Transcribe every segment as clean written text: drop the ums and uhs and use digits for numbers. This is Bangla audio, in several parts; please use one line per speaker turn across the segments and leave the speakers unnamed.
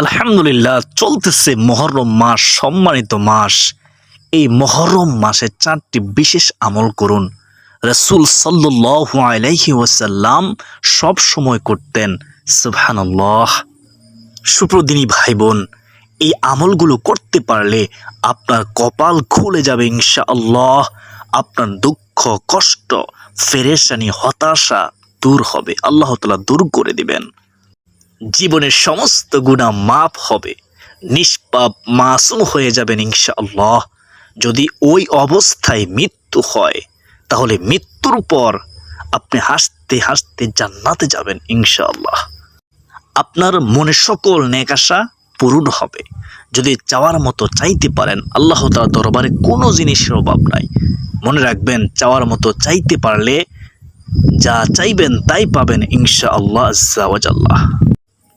আলহামদুলিল্লাহ, চলতেছে মহররম মাস, সম্মানিত মাস। এই মহররম মাসে 4টি বিশেষ আমল করুন। রাসূল সাল্লাল্লাহু আলাইহি ওয়াসাল্লাম সব সময় করতেন। সুবহানাল্লাহ। সুপ্রদিনী ভাই বোন, এই আমলগুলো করতে পারলে আপনার কপাল খুলে যাবে ইনশাআল্লাহ। আপনার দুঃখ, কষ্ট, পেরেশানি, হতাশা দূর হবে, আল্লাহ তাআলা দূর করে দিবেন। জীবনের সমস্ত গুনাহ মাফ হবে, নিষ্পাপ মাসুম হয়ে যাবেন ইনশাআল্লাহ। যদি ওই অবস্থায় মৃত্যু হয়, তাহলে মৃত্যুর পর আপনি হাসতে হাসতে জান্নাতে যাবেন ইনশাআল্লাহ। আপনার মনে সকল নেক আশা পূরণ হবে। যদি চাওয়ার মতো চাইতে পারেন, আল্লাহ তাআলার দরবারে কোনো জিনিসের অভাব নাই। মনে রাখবেন, চাওয়ার মতো চাইতে পারলে যা চাইবেন তাই পাবেন ইনশাআল্লাহ আজ্জা ওয়া জাল্লা।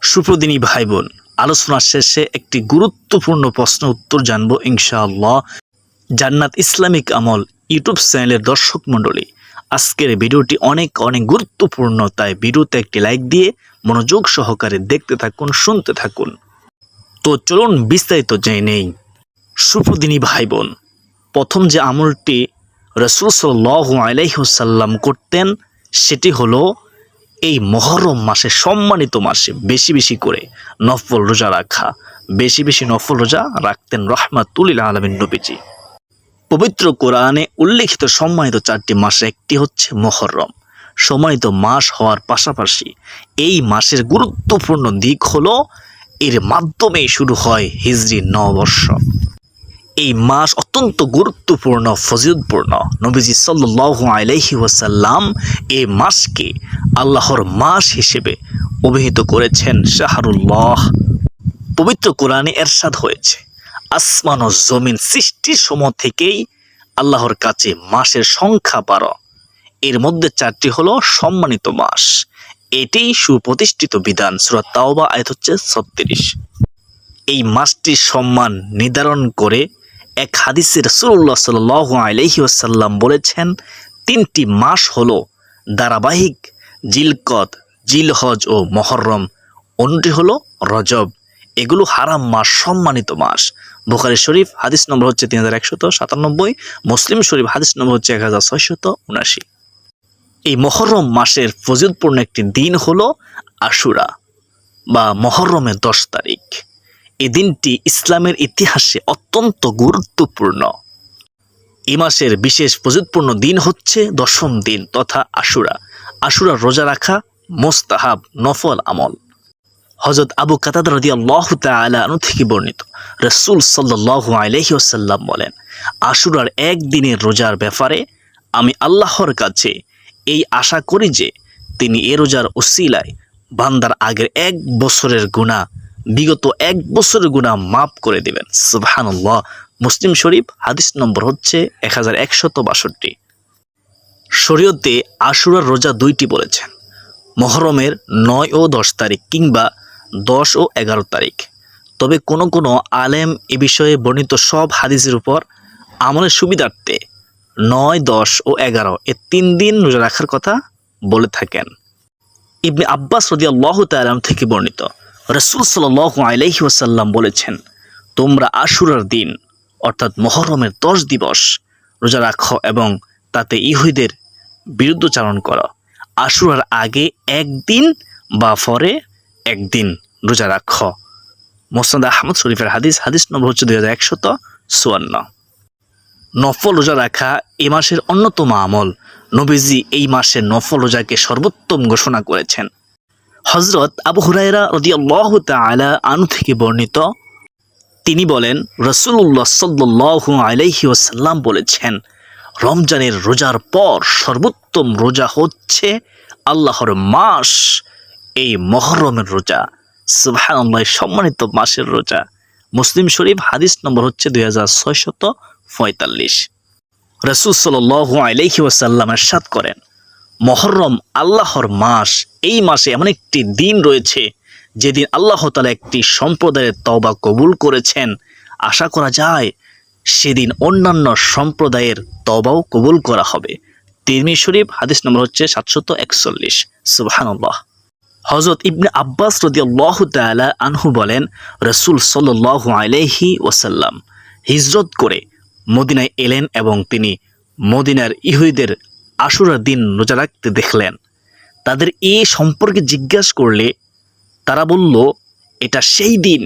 সুপ্রদিনী ভাই বোন, আলোচনার শেষে একটি গুরুত্বপূর্ণ প্রশ্ন উত্তর জানবো ইনশাআল্লাহ। জান্নাত ইসলামিক আমল ইউটিউব চ্যানেলের দর্শক মণ্ডলী, আজকের ভিডিওটি অনেক গুরুত্বপূর্ণ, তাই ভিডিওতে একটি লাইক দিয়ে মনোযোগ সহকারে দেখতে থাকুন, শুনতে থাকুন। তো চলুন বিস্তারিত জেনে নেই। সুপ্রদিনী ভাই বোন, প্রথম যে আমলটি রাসূল সাল্লাল্লাহু আলাইহি ওয়াসাল্লাম করতেন, সেটি হলো এই মহররম মাসে, সম্মানিত মাসে বেশি বেশি করে নফল রোজা রাখা। বেশি বেশি নফল রোজা রাখতেন রাহমাতুল লিল আলামিন নবীজি। পবিত্র কোরআনে উল্লেখিত সম্মানিত 4টি মাসের একটি হচ্ছে মহররম। সম্মানিত মাস হওয়ার পাশাপাশি এই মাসের গুরুত্বপূর্ণ দিক হলো এর মাধ্যমে শুরু হয় হিজরি নববর্ষ। এই মাস অত্যন্ত গুরুত্বপূর্ণ, ফজিলতপূর্ণ। নবীজি সাল্লাল্লাহু আলাইহি ওয়াসাল্লাম এই মাসকে আল্লাহর মাস হিসেবে অভিহিত করেছেন শাহরুল্লাহ। পবিত্র কোরআনে এরশাদ হয়েছে, আসমান ও জমিন সৃষ্টির সময় থেকেই আল্লাহর কাছে মাসের সংখ্যা 12। এর মধ্যে 4টি হলো সম্মানিত মাস। এটাই সুপ্রতিষ্ঠিত বিধান। সূরা তাওবা আয়াত হচ্ছে 36। এই মাসটির সম্মান নির্ধারণ করে এক হাদিসে রাসূলুল্লাহ সাল্লাল্লাহু আলাইহি ওয়াসাল্লাম বলেছেন, 3টি মাস হলো ধারাবাহিক জিলকদ, জিলহজ ও মুহররম। অন্যটি হলো রজব। এগুলো হারাম মাস, সম্মানিত মাস। বুখারী শরীফ হাদিস নম্বর হচ্ছে 3197, মুসলিম শরীফ হাদিস নম্বর হচ্ছে 1679। এই মুহররম মাসের ফজিলতপূর্ণ একটি দিন হলো আশুরা বা মুহররমের 10 তারিখ। এই দিনটি ইসলামের ইতিহাসে অত্যন্ত গুরুত্বপূর্ণ। এই মাসের বিশেষ ফজিলতপূর্ণ দিন হচ্ছে 10ম দিন তথা আশুরা। আশুরা রোজা রাখা মুস্তাহাব নফল আমল। হযরত আবু কাতাদা রাদিয়াল্লাহু তাআলা আনহু থেকে বর্ণিত, রাসূল সাল্লাল্লাহু আলাইহি ওয়াসাল্লাম বলেন, আশুরার একদিনের রোজার ব্যাপারে আমি আল্লাহর কাছে এই আশা করি যে তিনি এ রোজার উসিলায় বান্দার আগের 1 বছরের গুনাহ, বিগত 1 বছরের গুনাহ মাফ করে দিবেন। সুবহানাল্লাহ। মুসলিম শরীফ হাদিস নম্বর হচ্ছে 1162। শরীয়তে আশুরার রোজা 2টি বলেছেন, মুহররমের 9 ও 10 তারিখ কিংবা 10 ও 11 তারিখ। তবে কোনো আলেম এ বিষয়ে বর্ণিত সব হাদিসের উপর আমলের সুবিধার্থে 9, 10 ও 11 এ 3 দিন রোজা রাখার কথা বলে থাকেন। ইবনে আব্বাস রাদিয়াল্লাহু তাআলা থেকে বর্ণিত, রাসূল সাল্লাল্লাহু আলাইহি ওয়াসাল্লাম বলেছেন, তোমরা আশুরার দিন অর্থাৎ মুহররমের 10 দিবস রোজা রাখো এবং তাতে ইহুদিদের বিরুদ্ধচারণ করো। আশুরার আগে 1 দিন বা পরে 1 দিন রোজা রাখো। মুসনাদ আহমদ শরীফের হাদিস, হাদিস নম্বর হচ্ছে 2154। নফল রোজা রাখা এই মাসের অন্যতম আমল। নবীজি এই মাসের নফল রোজাকে সর্বোত্তম ঘোষণা করেছেন। হযরত আবু হুরায়রা রাদিয়াল্লাহু তাআলা আনহু থেকে বর্ণিত, তিনি বলেন, রাসূলুল্লাহ সাল্লাল্লাহু আলাইহি ওয়াসাল্লাম বলেছেন, রমজানের রোজার পর সর্বোত্তম রোজা হচ্ছে আল্লাহর মাস এই মুহররমের রোজা। সুবহানাল্লাহ। সম্মানিত মাসের রোজা। মুসলিম শরীফ হাদিস নম্বর হচ্ছে 2645। রাসূল সাল্লাল্লাহু আলাইহি ওয়াসাল্লাম ইরশাদ করেন, মুহররম আল্লাহর মাস। এই মাসে এমন একটি দিন রয়েছে যেদিন আল্লাহ তাআলা একটি সম্প্রদায়ের তওবা কবুল করেছেন। আশা করা যায় সেদিন অন্যান্য সম্প্রদায়ের তওবাও কবুল করা হবে। তিরমিজি শরীফ হাদিস নম্বর হচ্ছে 741। সুবহানাল্লাহ। হযরত ইবনে আব্বাস রাদিয়াল্লাহু তাআলা আনহু বলেন, রাসূল সাল্লাল্লাহু আলাইহি ওয়াসাল্লাম হিজরত করে মদিনায় এলেন এবং তিনি মদিনার ইহুদিদের আশুরার দিন রোজা রাখতে দেখলেন। তাদের এ সম্পর্কে জিজ্ঞাসা করলে তারা বলল, এটা সেই দিন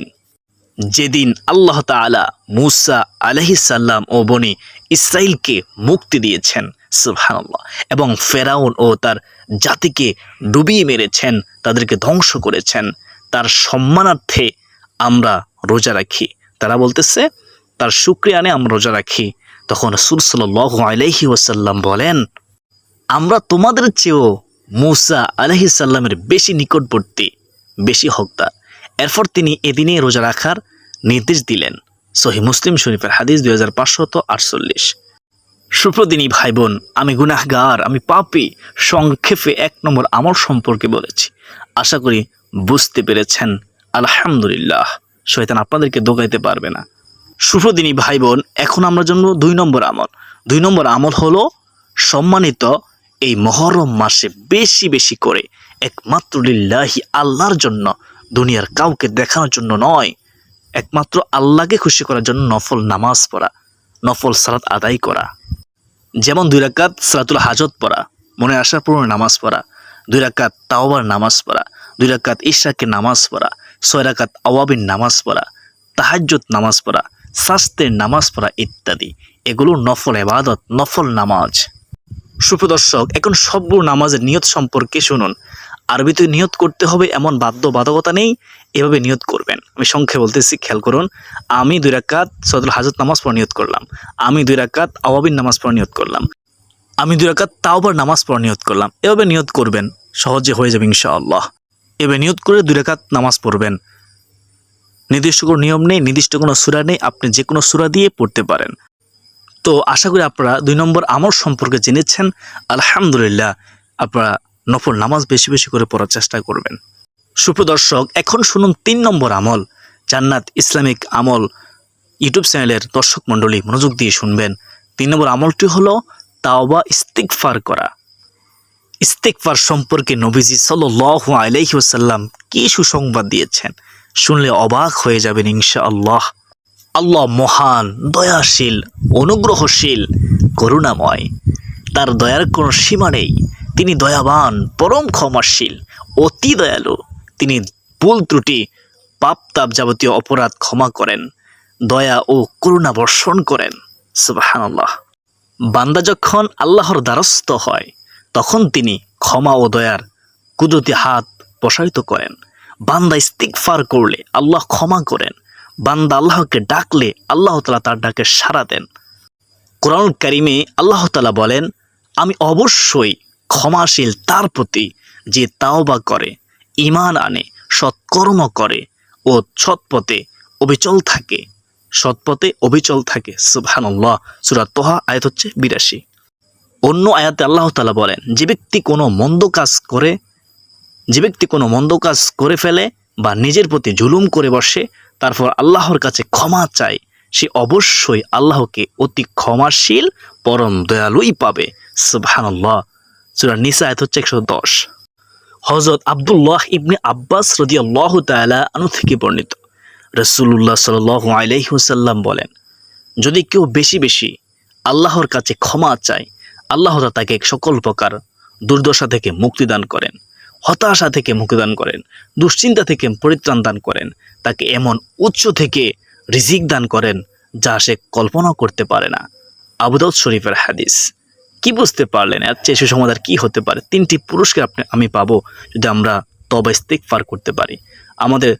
যেদিন আল্লাহ তাআলা মূসা আলাইহিস সালাম ও বনি ইসরাইলকে মুক্তি দিয়েছেন, সুবহানাল্লাহ, এবং ফেরাউন ও তার জাতিকে ডুবিয়ে মেরেছেন, তাদেরকে ধ্বংস করেছেন। তার সম্মানার্থে আমরা রোজা রাখি। তারা বলতেছে তার শুকরিয়া আনে আমরা রোজা রাখি। তখন রাসূল সাল্লাল্লাহু আলাইহি ওয়াসাল্লাম বলেন, আমরা তোমাদের চেয়েও মূসা আলাইহিস সালামের বেশি নিকটবর্তী, বেশি হকদার। এরপর তিনি এদিনে রোজা রাখার নির্দেশ দিলেন। সহিহ মুসলিম শরীফের হাদিস 2548। সুপ্রদিনী ভাই বোন, আমি গুনাহগার, আমি পাপী। সংক্ষেপে 1 নম্বর আমল সম্পর্কে বলেছি। আশা করি বুঝতে পেরেছেন। আলহামদুলিল্লাহ, শয়তান আপনাদেরকে দোগাইতে পারবে না। সুপ্রদিনী ভাই বোন, এখন আমরা জন্য 2 নম্বর আমল। 2 নম্বর আমল হলো সম্মানিত এই মুহররম মাসে বেশি বেশি করে একমাত্র লিল্লাহি, আল্লাহর জন্য, দুনিয়ার কাউকে দেখানোর জন্য নয়, একমাত্র আল্লাহকে খুশি করার জন্য নফল নামাজ পড়া, নফল সালাত আদায় করা। যেমন 2 রাকাত সালাতুল হাজত পড়া, মনে আসার পূর্ণ নামাজ পড়া, 2 রাকাত তাওবার নামাজ পড়া, 2 রাকাত ইশরাকের নামাজ পড়া, 6 রাকাত আওয়াবিন নামাজ পড়া, তাহাজ্জুদ নামাজ পড়া, শাস্তের নামাজ পড়া ইত্যাদি। এগুলো নফল ইবাদত, নফল নামাজ। সুপ্রদর্শক, এখন সবগুলো নামাজের নিয়ত সম্পর্কে শুনুন। আরবিতে নিয়ত করতে হবে এমন বাধ্যবাধকতা নেই, এভাবে নিয়ত করবেন। আমি সংক্ষেপে বলতেছি, খেয়াল করুন। আমি 2 রাকাত সালাতুল হাজত নামাজ পড়া নিয়ত করলাম, আমি 2 রাকাত আওয়াবিন নামাজ পড়া নিয়ত করলাম, আমি 2 রাকাত তাওবার নামাজ পড়া নিয়ত করলাম। এভাবে নিয়ত করবেন, সহজে হয়ে যাবে ইনশাআল্লাহ। এভাবে নিয়ত করে 2 রাকাত নামাজ পড়বেন। নির্দিষ্ট কোনো নিয়ম নেই, নির্দিষ্ট কোনো সূরা নেই, আপনি যে কোনো সূরা দিয়ে পড়তে পারেন। তো আশা করি আপনারা 2 নম্বর আমল সম্পর্কে জেনেছেন। আলহামদুলিল্লাহ, আপনারা নফল নামাজ বেশি বেশি করে পড়ার চেষ্টা করবেন। সুপ্রদর্শক, এখন শুনুন 3 নম্বর আমল। জান্নাত ইসলামিক আমল ইউটিউব চ্যানেলের দর্শক মণ্ডলী মনোযোগ দিয়ে শুনবেন। 3 নম্বর আমলটি হলো তাওবা, ইস্তিগফার করা। ইস্তিগফার সম্পর্কে নবীজি সাল্লাল্লাহু আলাইহি ওয়াসাল্লাম কি সুসংবাদ দিয়েছেন, শুনলে অবাক হয়ে যাবেন ইনশাআল্লাহ। আল্লাহ মহান, দয়াশীল, অনুগ্রহশীল, করুণাময়। তার দয়ার কোনো সীমা নেই। তিনি দয়াবান, পরম ক্ষমাশীল, অতি দয়ালু। তিনি ভুল ত্রুটি, পাপ তাপ যাবতীয় অপরাধ ক্ষমা করেন, দয়া ও করুণা বর্ষণ করেন। সুবহানাল্লাহ। বান্দা যখন আল্লাহর দ্বারস্থ হয় তখন তিনি ক্ষমা ও দয়ার কুদরতি হাত প্রসারিত করেন। বান্দা ইস্তিগফার করলে আল্লাহ ক্ষমা করেন। বান্দা আল্লাহকে ডাকলে আল্লাহ তাআলা তার ডাকে সাড়া দেন। কোরআনুল কারীমে আল্লাহ তাআলা বলেন, আমি অবশ্যই ক্ষমাশীল তার প্রতি যে তাওবা করে, ঈমান আনে, সৎকর্ম করে ও সৎপথে অবিচল থাকে, সৎপথে অবিচল থাকে। সুবহানাল্লাহ। সূরা তোহা আয়াত হচ্ছে 82। অন্য আয়াতে আল্লাহ তাআলা বলেন, যে ব্যক্তি কোনো মন্দ কাজ করে ফেলে বা নিজের প্রতি জুলুম করে বসে, তারপর আল্লাহর কাছে ক্ষমা চায়, সে অবশ্যই আল্লাহকে অতি ক্ষমাশীল, পরম দয়ালুই পাবে। সুবহানাল্লাহ। সূরা নিসা আয়াত হচ্ছে 110। হযরত আব্দুল্লাহ ইবনে আব্বাস রাদিয়াল্লাহু তাআলা আনহু থেকে বর্ণিত, রাসূলুল্লাহ সাল্লাল্লাহু আলাইহি ওয়াসাল্লাম বলেন, যদি কেউ বেশি বেশি আল্লাহর কাছে ক্ষমা চায়, আল্লাহ তাকে সকল প্রকার দুর্দশা থেকে মুক্তি দান করেন, হতাশা থেকে মুক্তি দান করেন, দুশ্চিন্তা থেকে পরিত্রাণ দান করেন, তাকে এমন উচ্চ থেকে রিজিক দান করেন যা সে কল্পনা করতে পারে না। আবু দাউদ শরীফের হাদিস। কি বুঝতে পারলেন? এর চেয়ে সুসমাধান কি হতে পারে? 3টি পুরস্কার আমি পাবো যদি আমরা তওবা ইস্তিগফার করতে পারি। আমাদের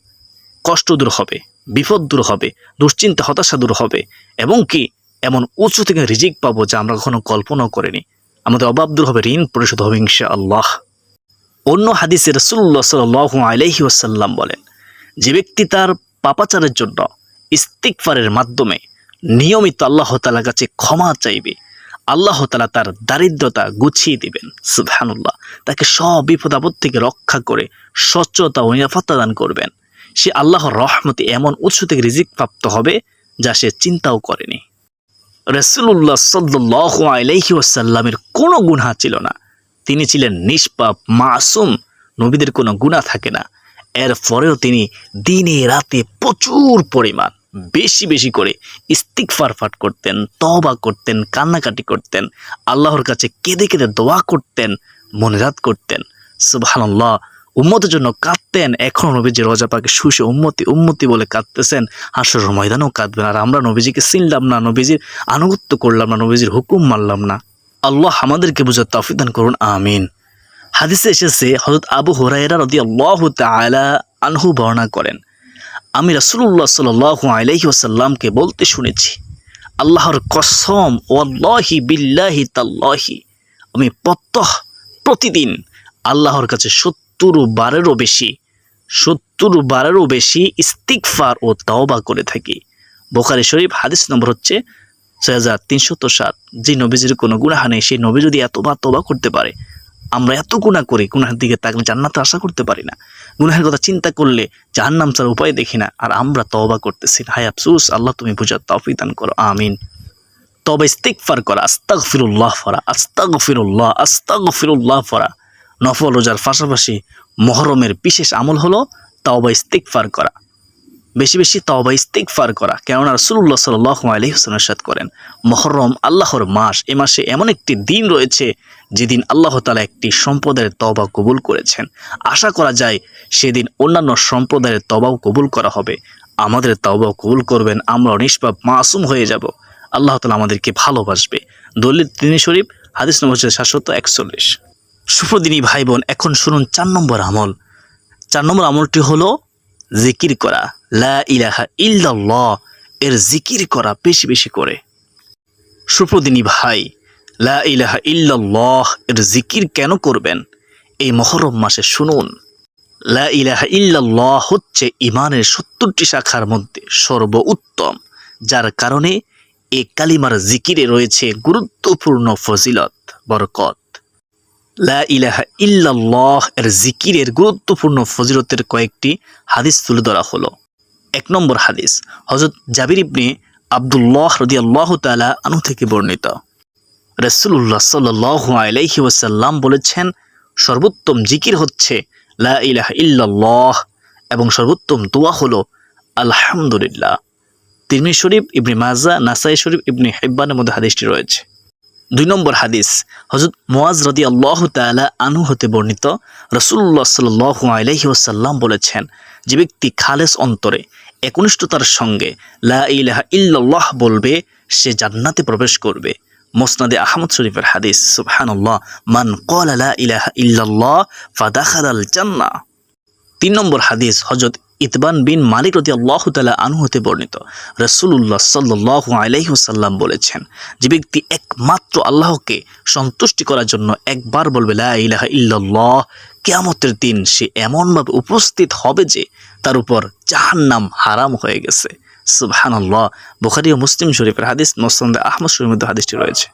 কষ্ট দূর হবে, বিপদ দূর হবে, দুশ্চিন্তা হতাশা দূর হবে, এবং কি এমন উচ্চ থেকে রিজিক পাবো যা আমরা কখনো কল্পনাও করিনি। আমাদের অভাব দূর হবে, ঋণ পরিশোধ হবে ইনশাআল্লাহ। অন্য হাদিসে রাসূলুল্লাহ সাল্লাল্লাহু আলাইহি ওয়াসাল্লাম বলেন, যে ব্যক্তি তার পাপাচারের জন্য ইস্তিগফারের মাধ্যমে নিয়মিত আল্লাহ তাআলার কাছে ক্ষমা চাইবে, আল্লাহ তাআলা তার দারিদ্রতা গুছিয়ে দিবেন। সুবহানাল্লাহ। তাকে সব বিপদ আপদ থেকে রক্ষা করে সচ্ছলতা ও নিরাপত্তা দান করবেন। সে আল্লাহর রহমতে এমন উৎস থেকে রিজিক প্রাপ্ত হবে যা সে চিন্তাও করেনি। রাসূলুল্লাহ সাল্লাল্লাহু আলাইহি ওয়াসাল্লামের কোনো গুনাহ ছিল না। তিনি ছিলেন নিষ্পাপ, মাসুম, নবীদের কোনো গুনাহ থাকে না। এরপরেও তিনি দিনে রাতে প্রচুর পরিমাণ বেশি বেশি করে ইস্তিগফার পাঠ করতেন, তওবা করতেন, কান্নাকাটি করতেন, আল্লাহর কাছে কেঁদে কেঁদে দোয়া করতেন, মুনাজাত করতেন। সুবহানাল্লাহ, উম্মতের জন্য কাঁদতেন। এখনো নবীজি রওজা পাকে শুষে উম্মতি উম্মতি বলে কাঁদতেছেন, হাসরের ময়দানেও কাঁদবেন। আর আমরা নবীজিকে চিনলাম না, নবীজির আনুগত্য করলাম না, নবীজির হুকুম মানলাম না। আল্লাহ আমাদেরকে বুঝার তৌফিক দান করুন, আমিন। হাদিসে এসেছে, হযরত আবু হুরায়রা রাদিয়াল্লাহু তাআলা আনহু বর্ণনা করেন, আমি রাসূলুল্লাহ সাল্লাল্লাহু আলাইহি ওয়াসাল্লামকে বলতে শুনেছি, আল্লাহর কসম, ওয়াল্লাহি বিল্লাহি তাল্লাহি, আমি প্রতিদিন আল্লাহর কাছে ৭০ বারেরও বেশি ইস্তিগফার ও তওবা করে থাকি। বুখারী শরীফ, হাদিস নম্বর হচ্ছে ৬৩০৭। যে নবীজির কোনো গুনাহ নেই, সেই নবী যদি এতবার তওবা করতে পারে, আমরা এত গুনাহ করি, গুনাহের দিকে তাকলে জান্নাতে আশা করতে পারি না, গুনাহের কথা চিন্তা করলে জাহান্নাম ছাড়া উপায় দেখি না, আর আমরা তওবা করতেছি। হায় আফসোস, আল্লাহ তুমি বুঝার তৌফিক দান করো, আমিন। তবে ইস্তিগফার করা, আস্তাগফিরুল্লাহ পড়া, আস্তাগফিরুল্লাহ পড়া নফল রোজার পাশাপাশি মুহররমের বিশেষ আমল হলো তওবা ইস্তিগফার করা, বেশি বেশি তওবা ইস্তিগফার করা। কেননা রাসূলুল্লাহ সাল্লাল্লাহু আলাইহি ওয়াসাল্লাম ইরশাদ করেন, মুহররম আল্লাহর মাস। এ মাসে এমন একটি দিন রয়েছে যেদিন আল্লাহ তাআলা একটি সম্প্রদায়ের তওবা কবুল করেছেন। আশা করা যায় সেদিন অন্যান্য সম্প্রদায়ের তওবাও কবুল করা হবে, আমাদের তওবাও কবুল করবেন, আমরা নিষ্পাপ মাসুম হয়ে যাব, আল্লাহ তাআলা আমাদেরকে ভালোবাসবে। দলিল তিরমিজি শরীফ, হাদিস নম্বর ৭৪১। সুপ্রদিনী ভাই বোন, এখন শুনুন ৪ নম্বর আমল। ৪ নম্বর আমলটি হলো জিকির করা, লা ইলাহা ইল্লাল্লাহ এর জিকির করা বেশি বেশি করে। সুপ্রদিনী ভাই, লা ইলাহা ইল্লাল্লাহ এর জিকির কেন করবেন এই মুহররম মাসে শুনুন। লা ইলাহা ইল্লাল্লাহ হচ্ছে ঈমানের ৭০টি শাখার মধ্যে সর্বোত্তম, যার কারণে এই কালিমার জিকিরে রয়েছে গুরুত্বপূর্ণ ফজিলত, বরকত। লা ইলাহা ইল্লাল্লাহ এর জিকিরের গুরুত্বপূর্ণ ফজিলতের কয়েকটি হাদিস তুলে ধরা হলো। ১ নম্বর হাদিস, হযরত জাবির ইবনে আব্দুল্লাহ রাদিয়াল্লাহু তাআলা আনহু থেকে বর্ণিত, রাসূলুল্লাহ সাল্লাল্লাহু আলাইহি ওয়াসাল্লাম বলেছেন, সর্বোত্তম জিকির হচ্ছে লা ইলাহা ইল্লাল্লাহ এবং সর্বোত্তম দোয়া হলো আলহামদুলিল্লাহ। তিরমিজি শরীফ, ইবনে মাজাহ, নাসাই শরীফ, ইবনে হিব্বানের মধ্যে হাদিসটি রয়েছে। ২ নম্বর হাদিস, হযরত মুআজ রাদিয়াল্লাহু তাআলা আনহু হতে বর্ণিত, রাসূলুল্লাহ সাল্লাল্লাহু আলাইহি ওয়াসাল্লাম বলেছেন, যে ব্যক্তি খালেস অন্তরে একনিষ্ঠতার সঙ্গে লা ইলাহা ইল্লাল্লাহ বলবে, সে জান্নাতে প্রবেশ করবে। মুসনাদে আহমদ শরীফের হাদিস। সুবহানাল্লাহ, মান ক্বালা লা ইলাহা ইল্লাল্লাহ ফাদাখালাল জান্নাহ। ৩ নম্বর হাদিস, হযরত ইতবান বিন মালিক রাদিয়াল্লাহু তাআলা আনহু হতে বর্ণিত, রাসূলুল্লাহ সাল্লাল্লাহু আলাইহি ওয়াসাল্লাম বলেছেন, যে ব্যক্তি একমাত্র আল্লাহকে সন্তুষ্টি করার জন্য একবার বলবে লা ইলাহা ইল্লাল্লাহ, কিয়ামতের দিন সে এমনভাবে উপস্থিত হবে যে তার উপর জাহান্নাম হারাম হয়ে গেছে। সুবহানাল্লাহ, বুখারী ও মুসলিম শরীফের হাদিস, মুসনাদে আহমদ শরীফের মধ্যে হাদিসটি রয়েছে।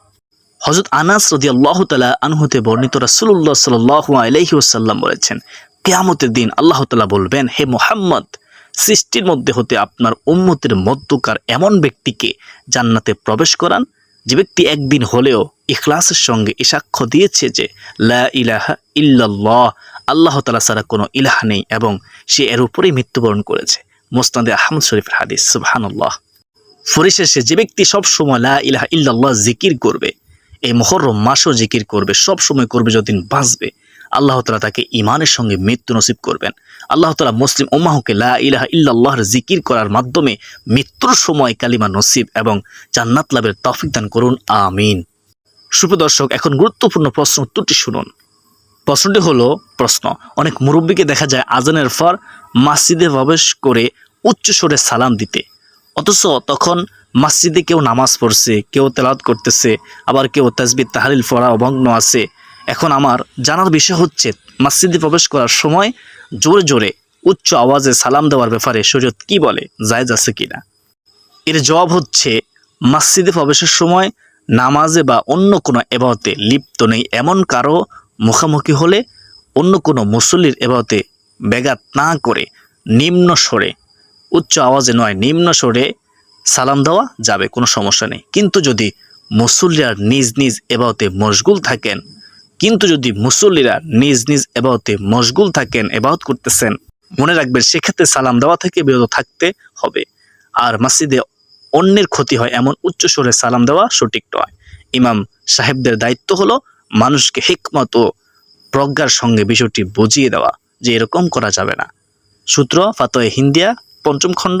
হযরত আনাস রাদিয়াল্লাহু তাআলা আনহু হতে বর্ণিত, রাসূলুল্লাহ সাল্লাল্লাহু আলাইহি ওয়াসাল্লাম বলেছেন, কিয়ামতের দিন আল্লাহ তাআলা বলবেন, হে মুহাম্মদ, সৃষ্টির মধ্যে হতে আপনার উম্মতের মধ্যকার এমন ব্যক্তিকে জান্নাতে প্রবেশ করান, যে ব্যক্তি একদিন হলেও ইখলাসের সঙ্গে এই সাক্ষ্য দিয়েছে যে লা ইলাহা ইল্লাল্লাহ, আল্লাহ তাআলা ছাড়া কোনো ইলাহ নেই, এবং সে এর উপরেই মৃত্যুবরণ করেছে। মুসনাদে আহমদ শরীফের হাদিস। সুবহানাল্লাহ। পরিশেষে যে ব্যক্তি সবসময় লা ইলাহা ইল্লাল্লাহ জিকির করবে, এই মুহররম মাসও জিকির করবে, সব সময় করবে, যতদিন বাঁচবে, আল্লাহ তাআলা তাকে ঈমানের সঙ্গে মৃত্যু নসিব করবেন। আল্লাহ তাআলা মুসলিম উম্মাহকে লা ইলাহা ইল্লাল্লাহর জিকির করার মাধ্যমে মৃত্যুর সময় কালিমা নসিব এবং জান্নাত লাভের তৌফিক দান করুন, আমিন। সুপ্রিয় দর্শক, এখন গুরুত্বপূর্ণ প্রশ্ন উত্তরটি শুনুন। প্রশ্নটি হলো, অনেক মুরব্বীকে দেখা যায় আজানের পর মসজিদে প্রবেশ করে উচ্চ স্বরে সালাম দিতে, অথচ তখন মসজিদে কেউ নামাজ পড়ছে, কেউ তেলাওয়াত করতেছে, আবার কেউ তাসবিহ তাহলিল পড়া অভগ্ন আছে। এখন আমার জানার বিষয় হচ্ছে, মসজিদে প্রবেশ করার সময় জোরে জোরে উচ্চ আওয়াজে সালাম দেওয়ার ব্যাপারে শরীয়ত কি বলে, জায়েজ আছে কিনা? এর জবাব হচ্ছে, মসজিদে প্রবেশের সময় নামাজে বা অন্য কোনো ইবাদতে লিপ্ত নেই এমন কারো মুখামুখি হলে অন্য কোনো মুসল্লির ইবাদতে ব্যাঘাত না করে নিম্ন স্বরে, উচ্চ আওয়াজে নয়, নিম্ন স্বরে সালাম দেওয়া যাবে, কোনো সমস্যা নেই। কিন্তু যদি মুসল্লিরা নিজ নিজ ইবাদতে মশগুল থাকেন, কিন্তু যদি মুসল্লিরা নিজ নিজ এবাদতে মশগুল থাকেন, এবাদত করতেছেন, মনে রাখবেন সেক্ষেত্রে সালাম দেওয়া থেকে বিরত থাকতে হবে। আর মসজিদে অন্যের ক্ষতি হয় এমন উচ্চস্বরে সালাম দেওয়া সঠিক নয়। ইমাম সাহেবদের দায়িত্ব হলো মানুষকে হিকমত ও প্রজ্ঞার সঙ্গে বিষয়টি বুঝিয়ে দেওয়া যে এরকম করা যাবে না। সূত্র ফাতোয়া হিন্দিয়া ৫ম খণ্ড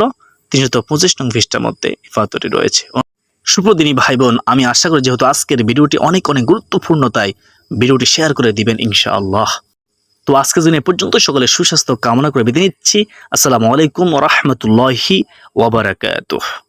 ৩২৫ নং পৃষ্ঠার মধ্যে ফাতোয়াটি রয়েছে। সুপ্রদিনী ভাই বোন, আমি আশা করি যেহেতু আজকের ভিডিওটি অনেক গুরুত্বপূর্ণ, তাই ভিডিওটি শেয়ার করে দিবেন ইনশাআল্লাহ। তো আজকের দিন এ পর্যন্ত, সকলে সুস্বাস্থ্য কামনা করে বিদায় নিচ্ছি। আসসালামু আলাইকুম ওয়া রাহমাতুল্লাহি ওয়া বারাকাতুহু।